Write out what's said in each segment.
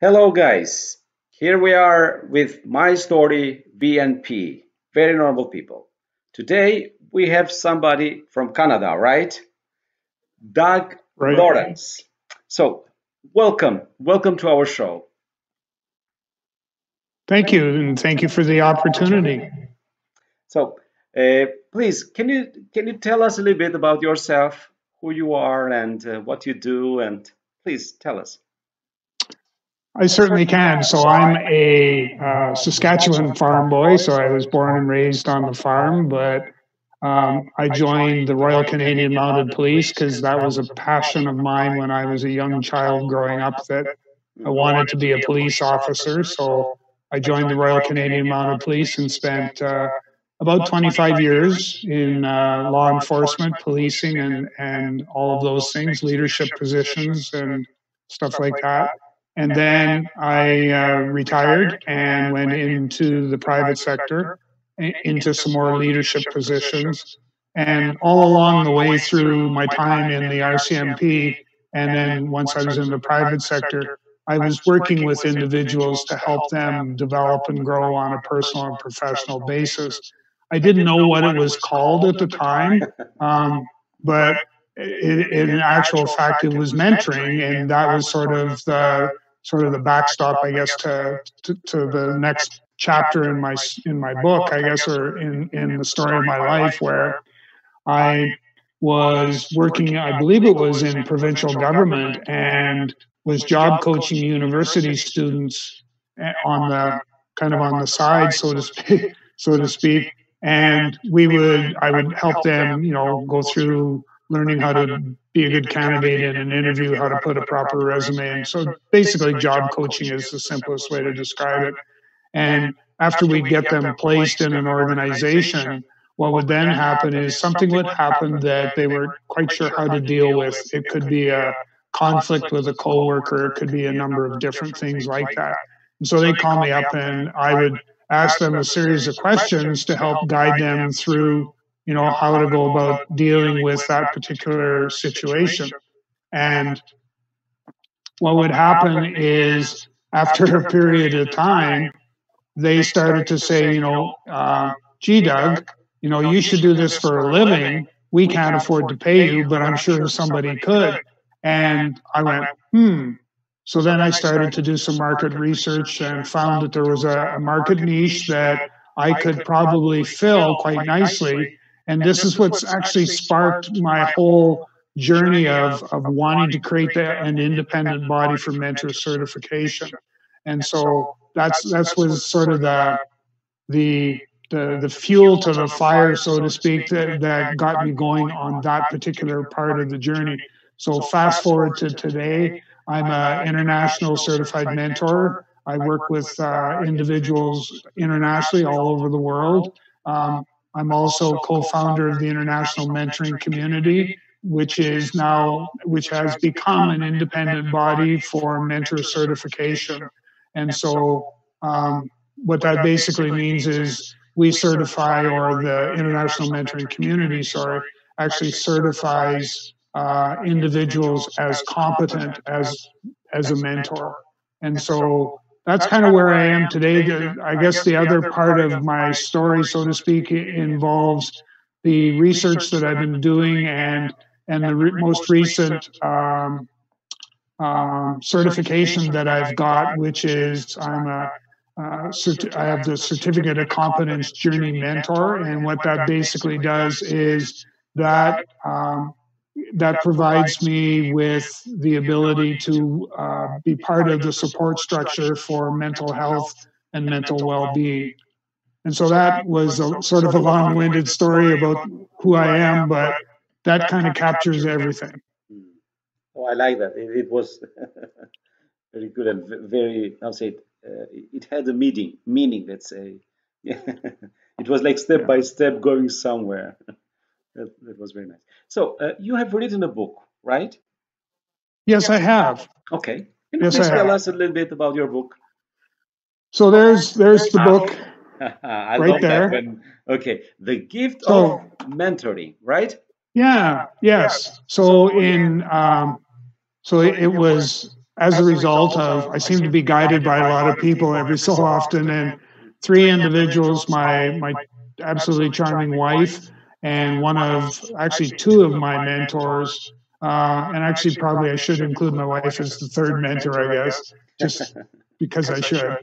Hello, guys. Here we are with my story, VNP, Very Normal People. Today, we have somebody from Canada, right? Doug Right. Lawrence. So, welcome to our show. Thank you, and thank you for the opportunity. So, please, can you tell us a little bit about yourself, who you are, and what you do, and please tell us. I certainly can. So I'm a Saskatchewan farm boy. So I was born and raised on the farm, but I joined the Royal Canadian Mounted Police because that was a passion of mine when I was a young child growing up. That I wanted to be a police officer. So I joined the Royal Canadian Mounted Police and spent about 25 years in law enforcement, policing, and all of those things, leadership positions and stuff like that. And then I retired and went into the private sector, into some more leadership positions. And all along the way through my time in the RCMP, and then once I was in the private sector, I was working with individuals to help them develop and grow on a personal and professional basis. I didn't know what it was called at the time, but in actual fact, it was mentoring, and that was sort of the backstop, I guess, to the next chapter in my book, I guess, or in the story of my life, where I was working, I believe it was in provincial government, and was job coaching university students on the kind of on the side, so to speak, so to speak. And I would help them, go through learning how to be a good candidate in an interview, how to put a proper resume. And so basically job coaching is the simplest way to describe it. And after we get them placed in an organization, what would then happen is something would happen that they were quite sure how to deal with. It could be a conflict with a coworker, it could be a number of different things like that. And so they'd call me up and I would ask them a series of questions to help guide them through, how to go about dealing with that particular situation. And what would happen is after a period of time, they started to say, gee, Doug, you should do this for a living. We can't afford to pay you, but I'm sure somebody could. And I went, hmm. So then I started to do some market research and found that there was a market niche that I could probably fill quite nicely. And this is what's actually sparked my whole journey of wanting to create an independent body for mentor certification. And so that's was sort of the the fuel to the fire, so to speak, that got me going on that particular part of the journey. So fast forward to today, I'm an international certified mentor. I work with individuals internationally all over the world. I'm also co-founder of the International Mentoring Community, which has become an independent body for mentor certification. And so what that basically means is we certify, or the International Mentoring Community, sorry, actually certifies individuals as competent as a mentor. And so that's kind of where I am today. I guess the other part of my story, so to speak, involves the research that I've been doing, and the most recent certification that I've got, which is I have the Certificate of Competence Journey Mentor, and what that basically does is that that provides me with the ability to be part of the support structure for mental health and mental well-being. And so that was sort of a long-winded story about who I am, but that kind of captures everything. Hmm. Oh, I like that. It was very good and very, I'll say it had a meaning, let's say. Yeah. It was like step Yeah. by step going somewhere. That was very nice. So, you have written a book, right? Yes, I have. Okay. Can you Yes, I please tell have. us a little bit about your book? So there's the book I right love that there. when, okay, the gift of So mentoring, right? yeah, yes. So it was. as a result of, I seem to be guided by a lot of people every so often, and three individuals, my absolutely charming wife, and one of actually two of my mentors, and actually probably I should include my wife as the third mentor, I guess, just because I should.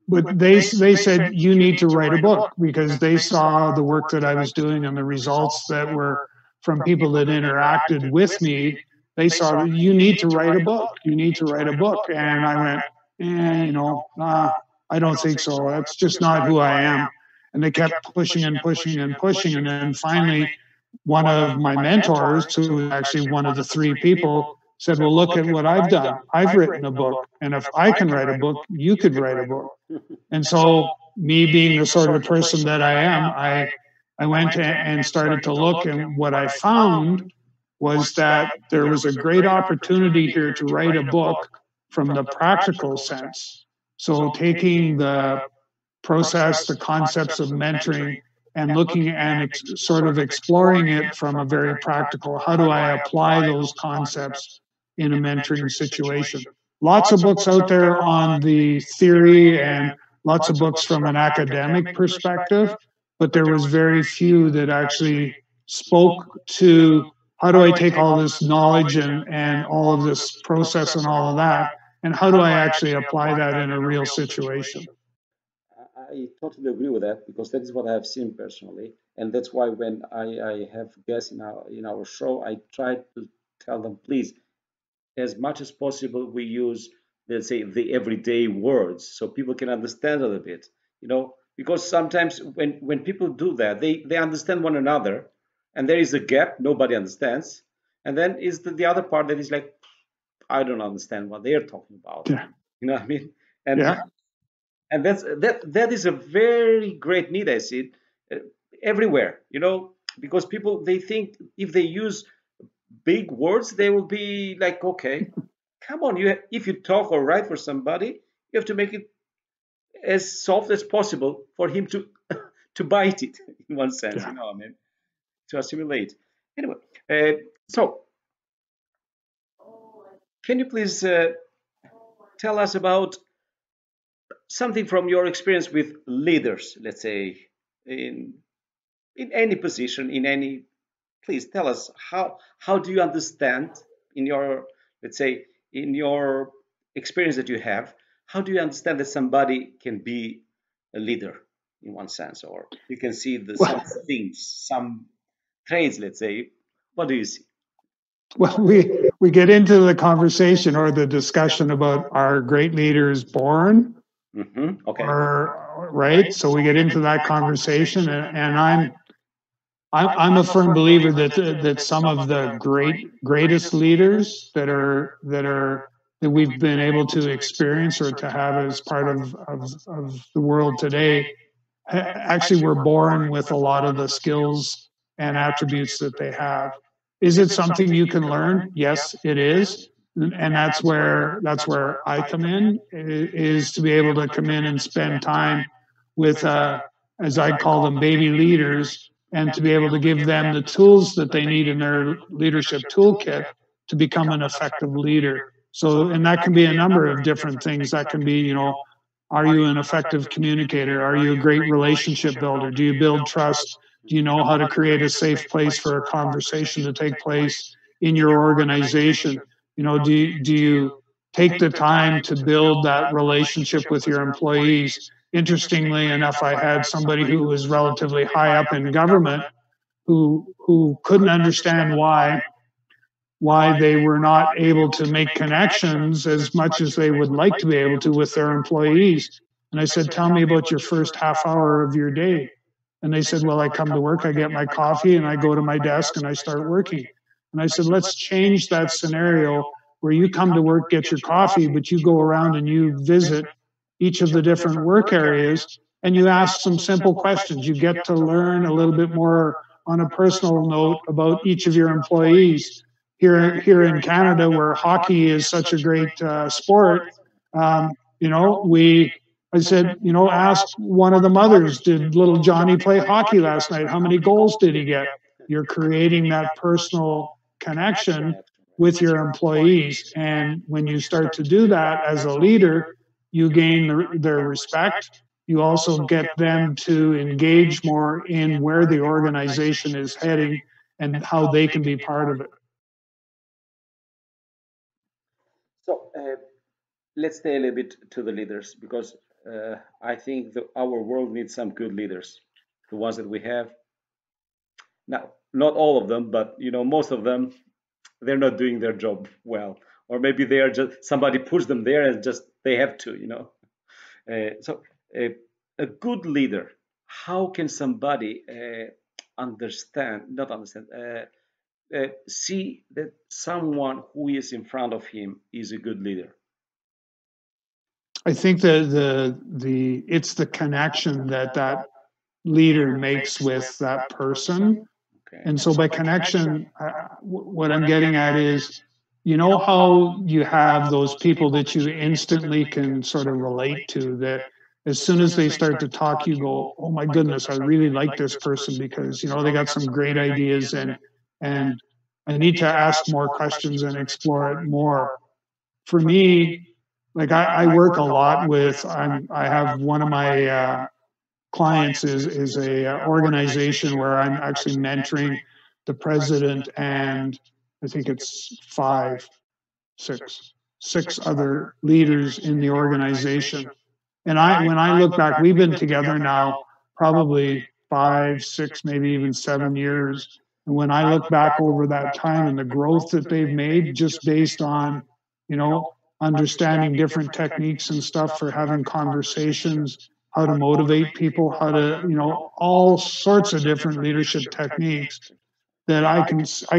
But they said you need to write a book because they saw the work that I was doing and the results that were from people that interacted with me. They saw that you need to write a book. You need to write a book. And I went, I don't think so. That's just not who I am. And they kept pushing and pushing and pushing. And then finally, one of my mentors, who was actually one of the three people, said, well, look at what I've done. I've written a book. And if I can write a book, you could write a book. And so me being the sort of person that I am, I went and started to look, and what I found was that there was a great opportunity here to write a book from the practical sense. So taking the process, the concepts of mentoring, and looking and sort of exploring it from a very practical, how do I apply those concepts in a mentoring situation? Lots of books out there on the theory and lots of books from an academic perspective, but there was very few that actually spoke to how do I take all this knowledge and all of this process and all of that, and how do I actually apply that in a real situation? I totally agree with that because that is what I have seen personally, and that's why when I have guests in our show, I try to tell them, please, as much as possible, we use, let's say, the everyday words so people can understand a little bit, because sometimes when people do that, they understand one another, and there is a gap, nobody understands, and then is the other part that is like, I don't understand what they're talking about. Yeah. You know what I mean? And Yeah. and that is a very great need I see everywhere, because people, they think if they use big words they will be like, okay, come on, if you talk or write for somebody, you have to make it as soft as possible for him to to bite it in one sense, Yeah. I mean, to assimilate. Anyway, so can you please tell us about something from your experience with leaders, let's say, in any position, in any, please tell us how do you understand, in your, let's say, in your experience that you have, how do you understand that somebody can be a leader in one sense, or you can see some things, some traits, let's say. What do you see? Well, we get into the conversation or the discussion about are great leaders born, Okay. or right? So we get into that conversation, and I'm a firm believer that some of the greatest leaders that we've been able to experience or to have as part of the world today actually were born with a lot of the skills and attributes that they have. Is it something you can learn? Yes, it is. And that's where I come in, is to be able to come in and spend time with, as I call them, baby leaders, and to be able to give them the tools that they need in their leadership toolkit to become an effective leader. So, and that can be a number of different things. That can be, are you an effective communicator? Are you a great relationship builder? Do you build trust? Do you know how to create a safe place for a conversation to take place in your organization? Do you take the time to build that relationship with your employees? Interestingly enough, I had somebody who was relatively high up in government who couldn't understand why they were not able to make connections as much as they would like to be able to with their employees. And I said, tell me about your first half hour of your day. And they said, well, I come to work, I get my coffee, and I go to my desk and I start working. And I said, let's change that scenario where you come to work, get your coffee, but you go around and you visit each of the different work areas and you ask some simple questions. You get to learn a little bit more on a personal note about each of your employees. Here in Canada, where hockey is such a great sport, I said, ask one of the mothers, did little Johnny play hockey last night? How many goals did he get? You're creating that personal connection with your employees. And when you start to do that as a leader, you gain their respect. You also get them to engage more in where the organization is heading and how they can be part of it. So let's stay a little bit to the leaders because I think our world needs some good leaders. The ones that we have now, not all of them, but most of them, they're not doing their job well, or maybe they are just somebody pushed them there and just they have to. So a good leader, how can somebody not understand, see that someone who is in front of him is a good leader? I think the it's the connection that leader makes with that person. Okay. And so by connection, what I'm getting at is, you know how you have those people that you instantly can sort of relate to, that as soon as they start to talk, you go, oh my goodness, I really like this person because, they got some great ideas and I need to ask more questions and explore it more. For me, like I work a lot with, I have one of my clients is a organization where I'm actually mentoring the president and I think it's six other leaders in the organization. And when I look back, we've been together now probably 5, 6, maybe even 7 years. And when I look back over that time and the growth that they've made just based on, you know, understanding different techniques and stuff for having conversations, how to motivate people, how to, all sorts of different leadership techniques that I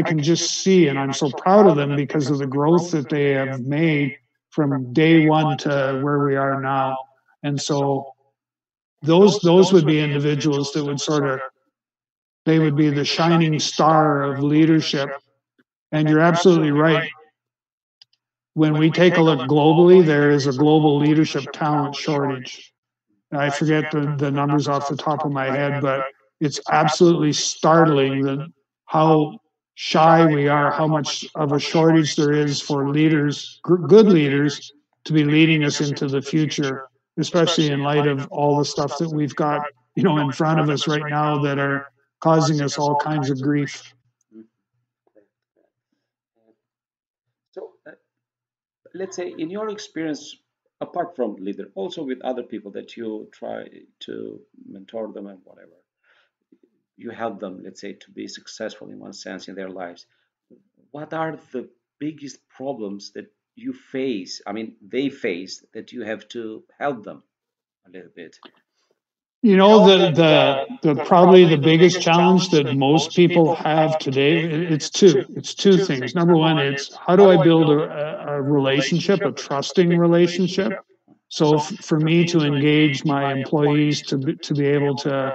can just see, and I'm so proud of them because of the growth that they have made from day one to where we are now. And so those would be individuals that would sort of, they would be the shining star of leadership. And you're absolutely right. When we take a look globally, there is a global leadership talent shortage. I forget the numbers off the top of my head, but it's absolutely startling that how shy we are, how much of a shortage there is for leaders, good leaders, to be leading us into the future, especially in light of all the stuff that we've got, in front of us right now that are causing us all kinds of grief. So let's say in your experience, apart from leader, also with other people that you try to mentor them and whatever, you help them, let's say, to be successful in one sense in their lives. What are the biggest problems that you face? I mean, they face that you have to help them a little bit. The probably the biggest challenge that most people have today, it's two things. Number one, it's how do I build a relationship, a trusting relationship? So for me to engage my employees to be able to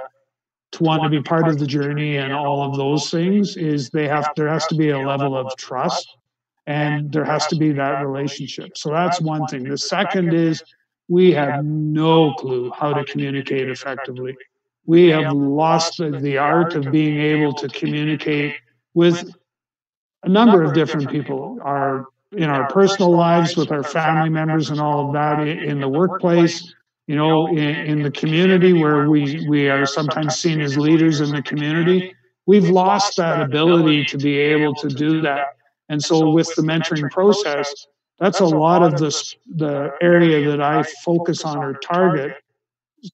want to be part of the journey and all of those things, is there has to be a level of trust and there has to be that relationship. So that's one thing. The second is we have no clue how to communicate effectively. We have lost the art of being able to communicate with a number of different people, in our personal lives, with our family members and all of that, in the workplace, in the community where we are sometimes seen as leaders in the community. We've lost that ability to be able to do that. And so with the mentoring process, that's a lot of the area that I focus on or target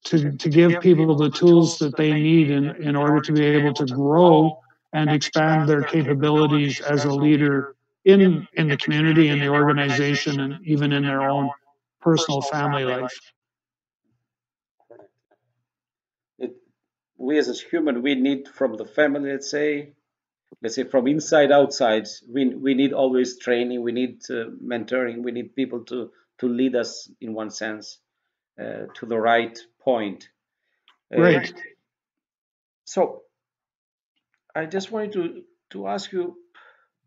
to give people the tools that they need in order to be able to grow and expand their capabilities as a leader in the community, in the organization, and even in their own personal family life. We as a human, we need from the family, let's say from inside outside, we need always training, we need mentoring, we need people to lead us in one sense to the right point. Right. So I just wanted to ask you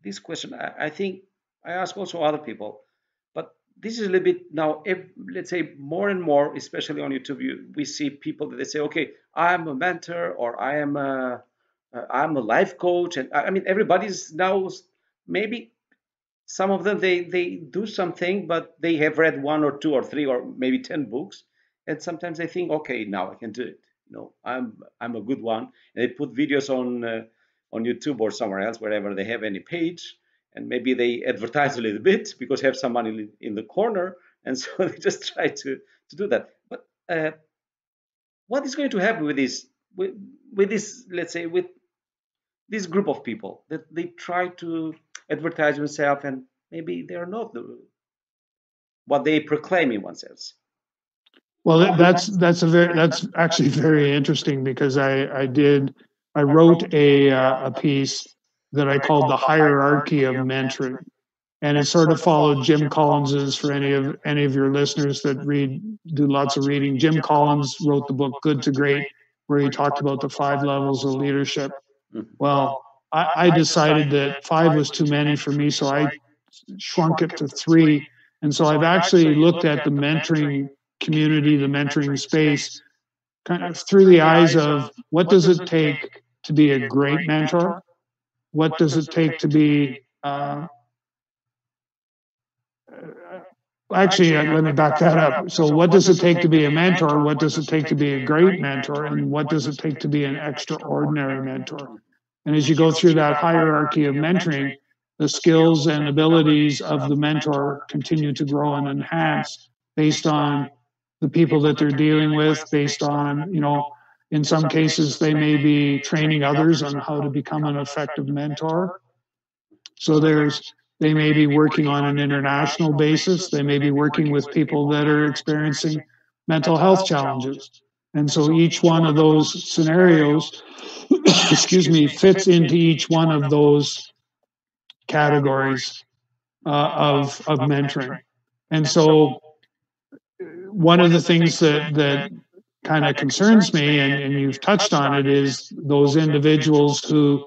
this question. I think I ask also other people, but this is a little bit now, let's say more and more, especially on YouTube, we see people that they say, okay, I'm a mentor or I'm a life coach. And I mean, everybody's now maybe some of them they do something, but they have read one or two or three or maybe 10 books, and sometimes they think, okay, now I can do it. I'm a good one, and they put videos on YouTube or somewhere else, wherever they have any page, and maybe they advertise a little bit because they have some money in the corner, and so they just try to do that. But what is going to happen with with this, let's say, with this group of people that they try to advertise themselves and maybe they are not what they proclaim in themselves? Well, that's actually very interesting because I wrote a piece that I called the hierarchy of mentoring, and it sort of followed Jim Collins's. For any of your listeners that do lots of reading, Jim Collins wrote the book Good to Great, where he talked about the 5 levels of leadership. Well, I decided that 5 was too many for me, so I shrunk it to 3. And so I've actually looked at the mentoring community, the mentoring space, kind of through the eyes of what does it take to be a great mentor? What does it take to be let me back that up. So what does it take to be a mentor? What does it take to be a great mentor? And what does it take to be an extraordinary mentor? And as you go through that hierarchy of mentoring, the skills and abilities of the mentor continue to grow and enhance based on the people that they're dealing with, based on, in some cases, they may be training others on how to become an effective mentor. So they may be working on an international basis. They may be working with people that are experiencing mental health challenges. And so each one of those scenarios, excuse me, fits into each one of those categories of mentoring. And so one of the things that kind of concerns me, and you've touched on it, is those individuals who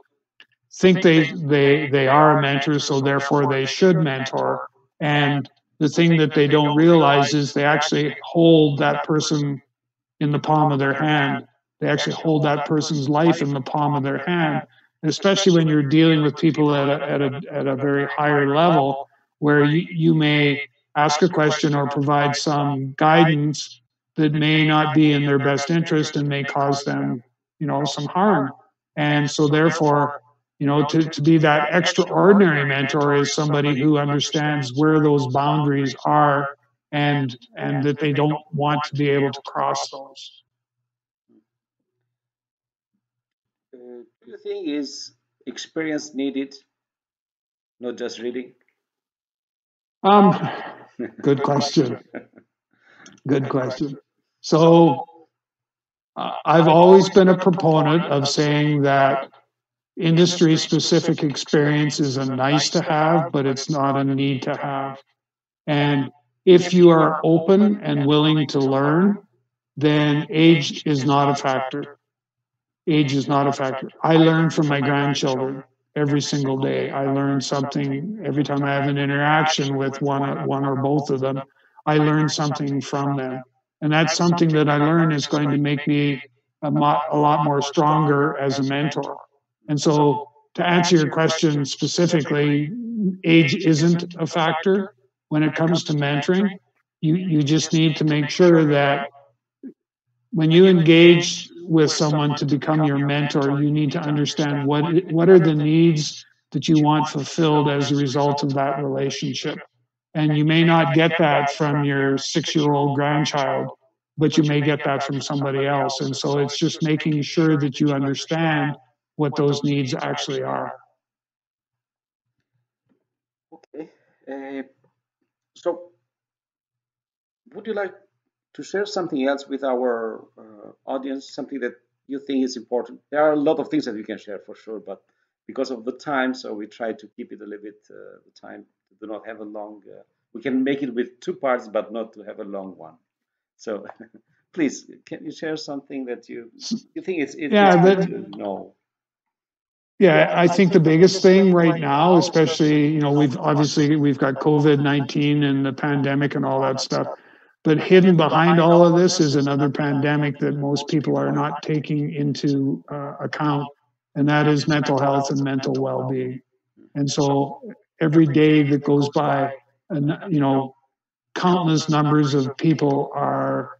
think they are a mentor, so therefore they should mentor. And the thing that they don't realize is they actually hold that person in the palm of their hand. They actually hold that person's life in the palm of their hand, especially when you're dealing with people at a very higher level, where you may ask a question or provide some guidance that may not be in their best interest and may cause them, some harm. And so therefore, to be that extraordinary mentor is somebody who understands where those boundaries are, and that they don't want to be able to cross those. Do you think is experience needed, not just reading? Good question. Good question. So I've always been a proponent of saying that industry-specific experience is a nice to have, but it's not a need to have. And if you are open and willing to learn, then age is not a factor. Age is not a factor. I learn from my grandchildren every single day. I learn something every time I have an interaction with one or both of them. I learn something from them. And that's something that I learn is going to make me a lot more stronger as a mentor. And so, to answer your question specifically, age isn't a factor when it comes to mentoring. You just need to make sure that when you engage with someone to become your mentor, you need to understand what are the needs that you want fulfilled as a result of that relationship. And you may not get that from your 6-year-old grandchild, but you may get that from somebody else. And so it's just making sure that you understand what those needs actually are. Okay. So, would you like to share something else with our audience, something that you think is important? There are a lot of things that we can share for sure, but because of the time, so we try to keep it a little bit the time to do not have a long. We can make it with 2 parts, but not to have a long one. So, please, can you share something that you think it's good to know? Yeah, I think the biggest thing right now, especially, we've got COVID-19 and the pandemic and all that stuff. But hidden behind all of this is another pandemic that most people are not taking into account, and that is mental health and mental well-being. And so every day that goes by, and countless numbers of people are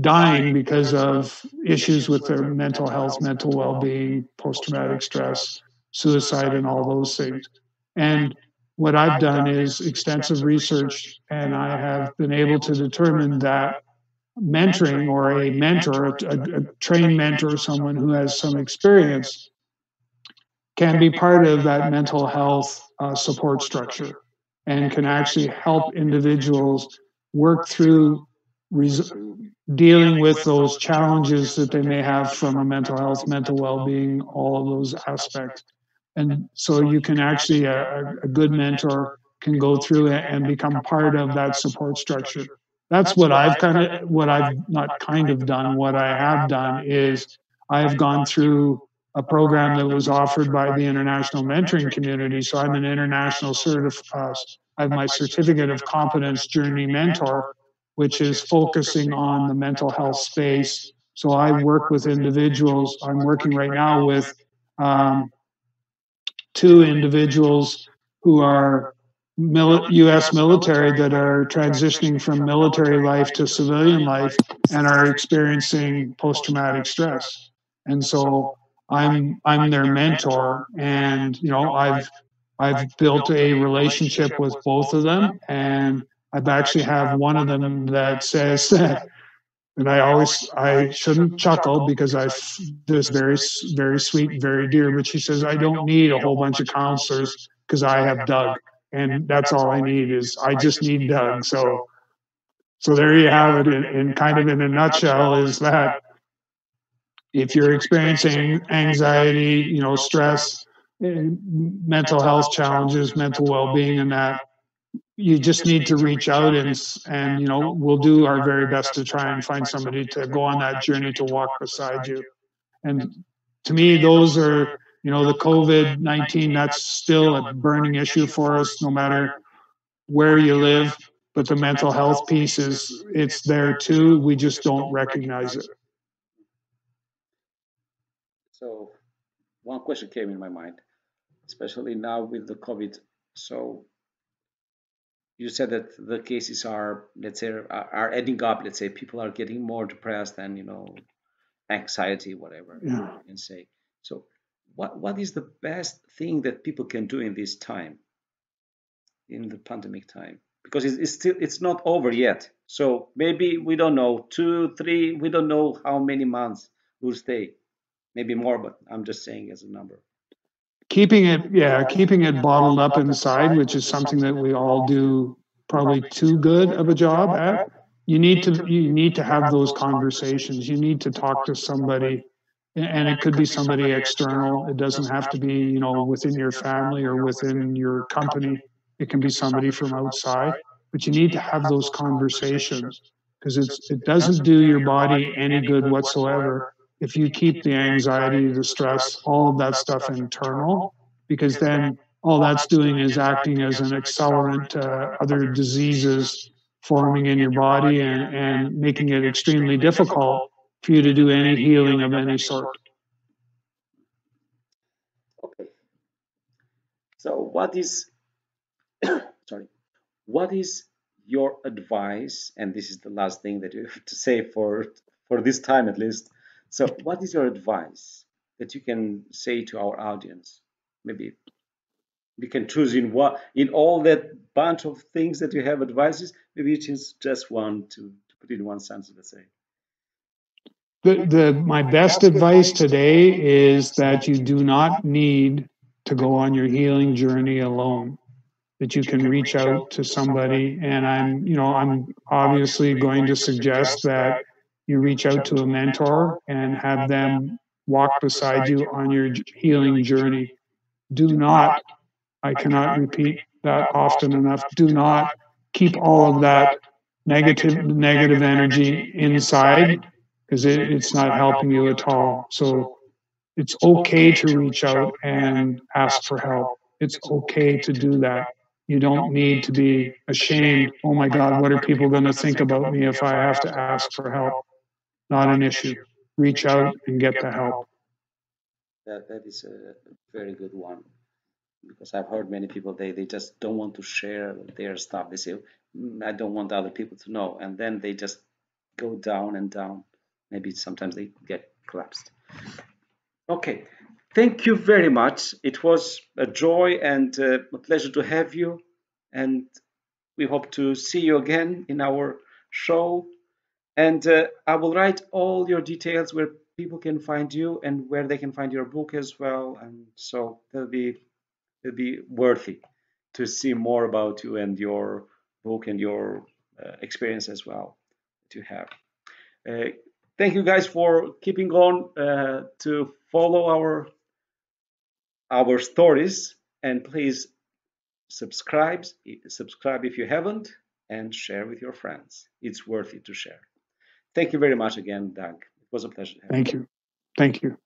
dying because of issues with their mental health, mental well-being, post-traumatic stress, suicide, and all those things. And what I've done is extensive research, and I have been able to determine that mentoring or a mentor, a trained mentor, someone who has some experience, can be part of that mental health support structure and can actually help individuals work through dealing with those challenges that they may have from a mental health, mental well-being, all of those aspects. And so you can actually, a good mentor can go through and become part of that support structure. That's what I've not kind of done. What I have done is I have gone through a program that was offered by the International Mentoring Community. So I'm an international I have my Certificate of Competence Journey Mentor, which is focusing on the mental health space. So I work with individuals. I'm working right now with two individuals who are U.S. military that are transitioning from military life to civilian life and are experiencing post-traumatic stress. And so I'm their mentor, and I've built a relationship with both of them, and I've actually have one of them that says and I shouldn't chuckle because this very sweet, very dear, but she says, I don't need a whole bunch of counselors because I have Doug. And that's all I need is I just need Doug. So there you have it in kind of in a nutshell is that if you're experiencing anxiety, stress, mental health challenges, mental well-being and that, you just need to reach out and we'll do our very best to try and find somebody to go on that journey to walk beside you. And to me, those are the COVID-19, that's still a burning issue for us no matter where you live, but the mental health piece it's there too, we just don't recognize it. So one question came in my mind, especially now with the COVID. So you said that the cases are, let's say, are adding up. Let's say people are getting more depressed and anxiety, whatever you can say. So what is the best thing that people can do in this time, in the pandemic time? Because it's not over yet. So maybe we don't know 2, 3. We don't know how many months we'll stay. Maybe more, but I'm just saying as a number. Keeping it bottled up inside, which is something that we all do probably too good of a job at. You need to have those conversations. You need to talk to somebody, and it could be somebody external. It doesn't have to be within your family or within your company. It can be somebody from outside, but you need to have those conversations because it doesn't do your body any good whatsoever if you keep the anxiety, the stress, all of that stuff internal, because then all that's doing is acting as an accelerant to other diseases forming in your body and making it extremely difficult for you to do any healing of any sort. Okay. So what is what is your advice? And this is the last thing that you have to say for this time at least. So what is your advice that you can say to our audience? Maybe we can choose in all that bunch of things that you have advices, maybe you choose just one to put in one sentence, let's say. My best advice today is that you do not need to go on your healing journey alone, that you can reach out to somebody. And I'm obviously going to suggest that you reach out to a mentor and have them walk beside you on your healing journey. Do not, I cannot repeat that often enough, do not keep all of that negative energy inside because it's not helping you at all. So it's okay to reach out and ask for help. It's okay to do that. You don't need to be ashamed. Oh my God, what are people going to think about me if I have to ask for help? Not an issue. Reach out and get the help. That is a very good one. because I've heard many people they just don't want to share their stuff. They say, I don't want other people to know," and then they just go down and down. Maybe sometimes they get collapsed. Okay, thank you very much. It was a joy and a pleasure to have you, and we hope to see you again in our show. And I will write all your details where people can find you and where they can find your book as well. And so it'll be worthy to see more about you and your book and your experience as well that you have. Uh, Thank you guys for keeping on to follow our stories, and please subscribe if you haven't, and share with your friends. It's worthy to share. Thank you very much again, Doug. It was a pleasure to have you. Thank you. Thank you.